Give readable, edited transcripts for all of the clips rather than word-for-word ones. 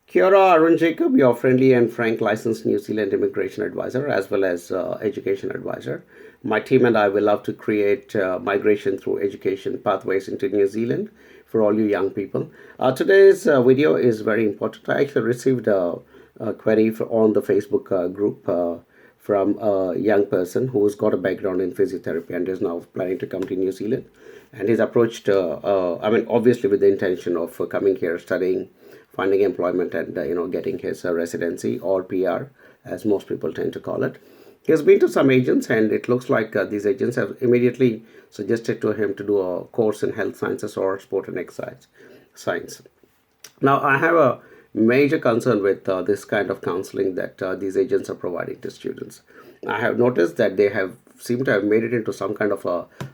Kia ora, Arun Jacob, your friendly and frank licensed New Zealand immigration advisor as well as education advisor. My team and I will love to create migration through education pathways into New Zealand for all you young people. Today's video is very important. I actually received a query on the Facebook group from a young person who's got a background in physiotherapy and is now planning to come to New Zealand. And he's approached, obviously with the intention of coming here, studying, finding employment, and getting his residency or PR, as most people tend to call it. He has been to some agents, and it looks like these agents have immediately suggested to him to do a course in health sciences or sport and exercise science. Now, I have a major concern with this kind of counseling that these agents are providing to students. I have noticed that they have seem to have made it into some kind of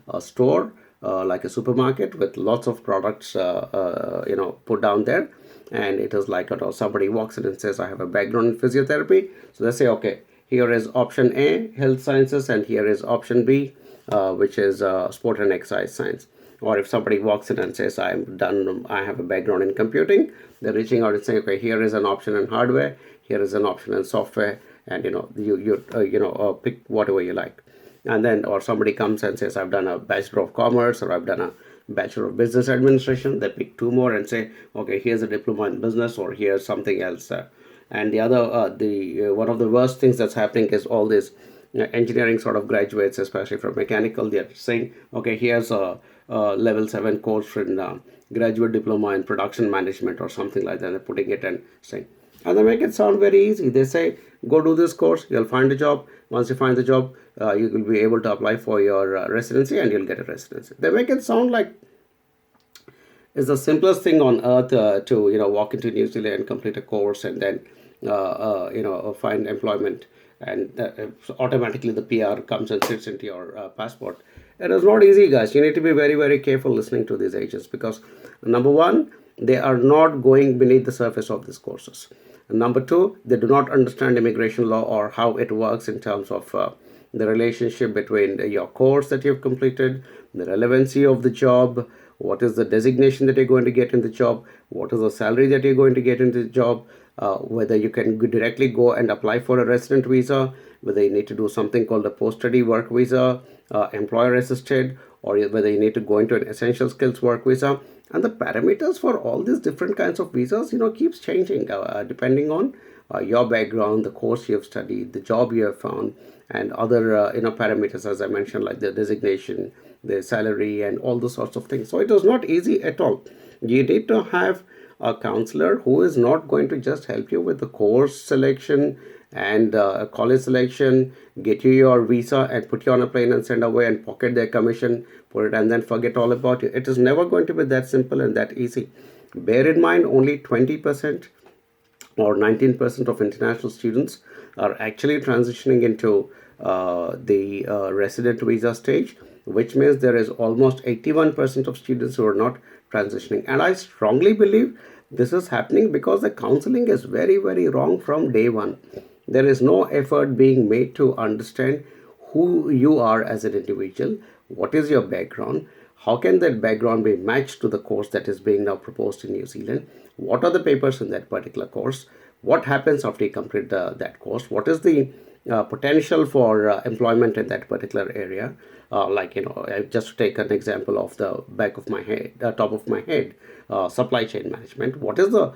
a store, like a supermarket with lots of products, put down there. And it is like, somebody walks in and says, I have a background in physiotherapy. So they say, okay, here is option A, health sciences, and here is option B, which is sport and exercise science. Or if somebody walks in and says, I have a background in computing, they're reaching out and saying, okay, here is an option in hardware, here is an option in software, and you pick whatever you like. And then, or somebody comes and says, I've done a Bachelor of Commerce, or I've done a Bachelor of Business Administration. They pick two more and say, okay, here's a diploma in business, or here's something else. And the other, one of the worst things that's happening is all these engineering sort of graduates, especially from mechanical. They're saying, okay, here's a level 7 course in graduate diploma in production management or something like that. They're putting it and saying, and they make it sound very easy. They say, go do this course, you'll find a job. Once you find the job, you will be able to apply for your residency and you'll get a residency. They make it sound like it's the simplest thing on earth to walk into New Zealand and complete a course and then find employment, and automatically the PR comes and sits into your passport. It is not easy, guys. You need to be very, very careful listening to these agents because number one, they are not going beneath the surface of these courses. And number two, they do not understand immigration law or how it works in terms of the relationship between your course that you've completed, the relevancy of the job, what is the designation that you're going to get in the job, what is the salary that you're going to get in the job, whether you can directly go and apply for a resident visa, whether you need to do something called a post-study work visa, employer assisted, or whether you need to go into an essential skills work visa. And the parameters for all these different kinds of visas, keeps changing depending on your background, the course you have studied, the job you have found, and other parameters, as I mentioned, like the designation, the salary, and all those sorts of things. So it is not easy at all. You need to have a counselor who is not going to just help you with the course selection and college selection, get you your visa and put you on a plane and send away and pocket their commission, put it and then forget all about it. It is never going to be that simple and that easy. Bear in mind, only 20% or 19% of international students are actually transitioning into the resident visa stage, which means there is almost 81% of students who are not transitioning. And I strongly believe this is happening because the counseling is very, very wrong from day one. There is no effort being made to understand who you are as an individual, what is your background, how can that background be matched to the course that is being now proposed in New Zealand, what are the papers in that particular course, what happens after you complete that course, what is the potential for employment in that particular area. Just to take an example of the back of my head, top of my head, supply chain management. What is the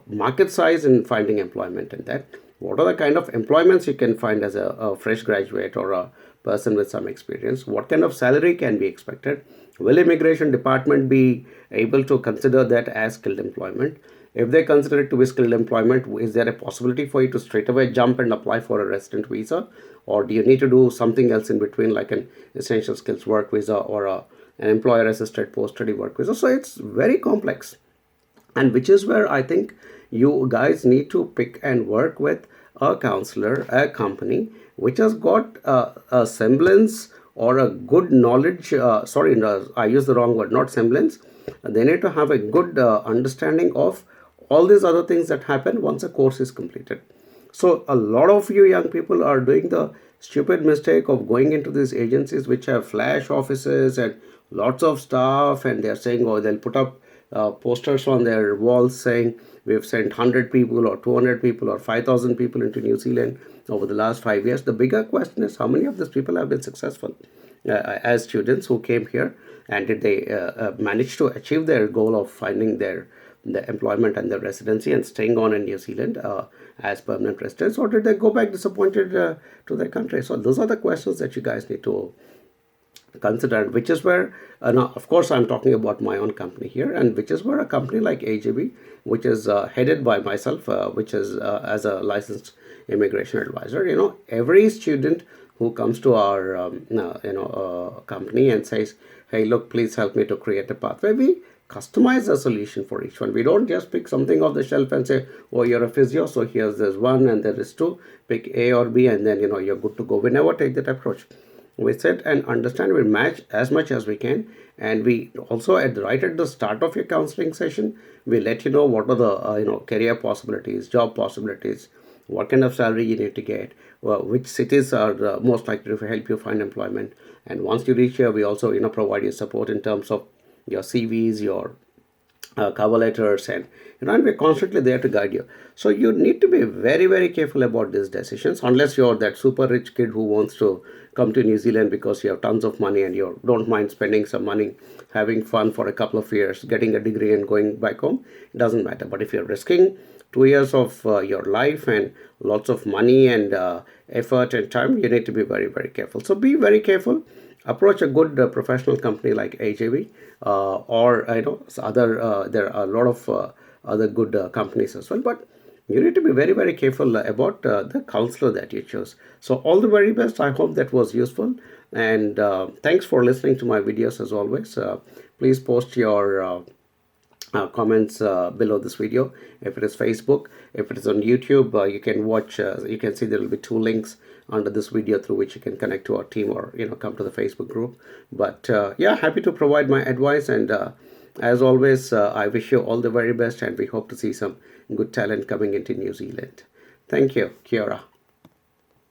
market size in finding employment in that? What are the kind of employments you can find as a fresh graduate or a person with some experience? What kind of salary can be expected? Will immigration department be able to consider that as skilled employment? If they consider it to be skilled employment, is there a possibility for you to straight away jump and apply for a resident visa? Or do you need to do something else in between, like an essential skills work visa or an employer assisted post-study work visa? So it's very complex. And which is where I think you guys need to pick and work with a counselor, a company which has got a semblance or a good knowledge. No, I use the wrong word, not semblance. They need to have a good understanding of all these other things that happen once a course is completed. So a lot of you young people are doing the stupid mistake of going into these agencies which have flash offices and lots of stuff, and they're saying, oh, they'll put up posters on their walls saying we've sent 100 people or 200 people or 5,000 people into New Zealand over the last 5 years. The bigger question is how many of these people have been successful as students who came here, and did they manage to achieve their goal of finding their employment and their residency and staying on in New Zealand as permanent residents, or did they go back disappointed to their country? So those are the questions that you guys need to consider, which is where now of course I'm talking about my own company here, and which is where a company like AJB, which is headed by myself, which is as a licensed immigration advisor, every student who comes to our company and says, hey, look, please help me to create a pathway, we customize a solution for each one. We don't just pick something off the shelf and say, oh, you're a physio, so here's this one and there is two, pick A or B, and then you're good to go. We never take that approach. We sit and understand, we match as much as we can, and we also right at the start of your counseling session, we let you know what are the career possibilities, job possibilities, what kind of salary you need to get, which cities are the most likely to help you find employment. And once you reach here, we also provide you support in terms of your CVs, your cover letters, and we're constantly there to guide you. So you need to be very, very careful about these decisions, unless you're that super rich kid who wants to come to New Zealand because you have tons of money and you don't mind spending some money, having fun for a couple of years, getting a degree and going back home. It doesn't matter. But if you're risking 2 years of your life and lots of money and effort and time, you need to be very, very careful. So be very careful. Approach a good professional company like AJV, or other. There are a lot of other good companies as well. But you need to be very, very careful about the counselor that you choose. So all the very best. I hope that was useful, and thanks for listening to my videos as always. Please post your comments below this video. If it is Facebook, if it is on YouTube, you can watch, you can see there will be 2 links under this video through which you can connect to our team, or come to the Facebook group. But yeah, happy to provide my advice, and as always, I wish you all the very best, and we hope to see some good talent coming into New Zealand. Thank you. Kia ora.